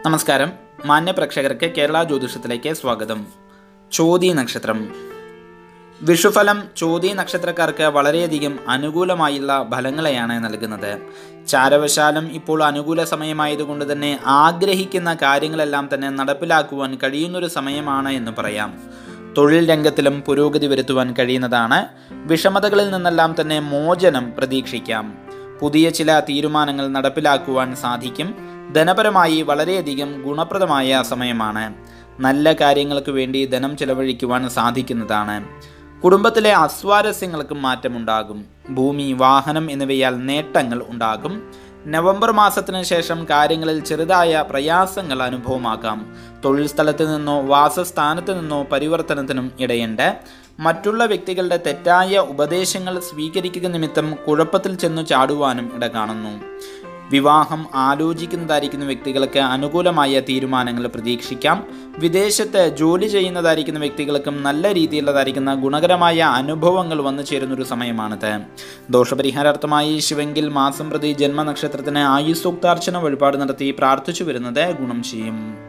നമസ്കാരം. മാന്യ പ്രേക്ഷകർക്ക് കേരള ജ്യോതിഷത്തിലേക്ക് സ്വാഗതം. ചോതി നക്ഷത്രം. വിഷുഫലം ചോതി നക്ഷത്രക്കാർക്ക് വളരെയധികം അനുകൂലമായുള്ള ഫലങ്ങളെയാണ് നൽകുന്നത്. ചാരവശാലും ഇപ്പോൾ അനുകൂല സമയമായതുകൊണ്ട് തന്നെ ആഗ്രഹിക്കുന്ന കാര്യങ്ങളെല്ലാം തന്നെ നടപ്പിലാക്കുവാൻ കഴിയുന്നൊരു സമയമാണ് എന്ന് പറയാം. തൊഴിൽ രംഗത്തിലും പുരോഗതി വരുത്തുവാൻ കഴിയുന്നതാണ്. വിഷമതകളിൽ നിന്നെല്ലാം തന്നെ മോചനം പ്രതീക്ഷിക്കാം. പുതിയ ചില തീരുമാനങ്ങൾ നടപ്പിലാക്കുവാൻ സാധിക്കും. ധനപരമായി വളരെയധികം ഗുണപ്രദമായ സമയമാണ്. നല്ല കാര്യങ്ങൾക്ക് വേണ്ടി ധനം ചെലവഴിക്കുവാൻ സാധിക്കുന്നതാണ്. കുടുംബത്തിലെ അസ്വാരസ്യങ്ങൾക്ക് മാറ്റമുണ്ടാകും. ഭൂമി, വാഹനം എന്നിവയാൽ നേട്ടങ്ങൾ ഉണ്ടാകും. നവംബർ മാസത്തിന് ശേഷം കാര്യങ്ങളിൽ ചെറുതായ പ്രയാസങ്ങൾ അനുഭവമാക്കാം. തൊഴിൽ സ്ഥലത്ത് നിന്നോ വാസസ്ഥാനത്ത് നിന്നോ പരിവർത്തനത്തിനും ഇടയുണ്ട്. മറ്റുള്ള വ്യക്തികളുടെ തെറ്റായ ഉപദേശങ്ങൾ സ്വീകരിക്കുക നിമിത്തം കുഴപ്പത്തിൽ ചെന്നു ചാടുവാനും ഇട കാണുന്നു. വിവാഹം ആലോചിക്കുന്നതായിരിക്കുന്ന വ്യക്തികൾക്ക് അനുകൂലമായ തീരുമാനങ്ങൾ പ്രതീക്ഷിക്കാം. വിദേശത്ത് ജോലി ചെയ്യുന്നതായിരിക്കുന്ന വ്യക്തികൾക്കും നല്ല രീതിയിലുള്ളതായിരിക്കുന്ന ഗുണകരമായ അനുഭവങ്ങൾ വന്നു ചേരുന്നൊരു സമയമാണിത്. ദോഷപരിഹാരാർത്ഥമായി ശിവങ്കിൽ മാസം പ്രതി ജന്മനക്ഷത്രത്തിന് ആയുസ്സോക്താർച്ചന വഴിപാട് നടത്തി പ്രാർത്ഥിച്ചു വരുന്നത് ഗുണം ചെയ്യും.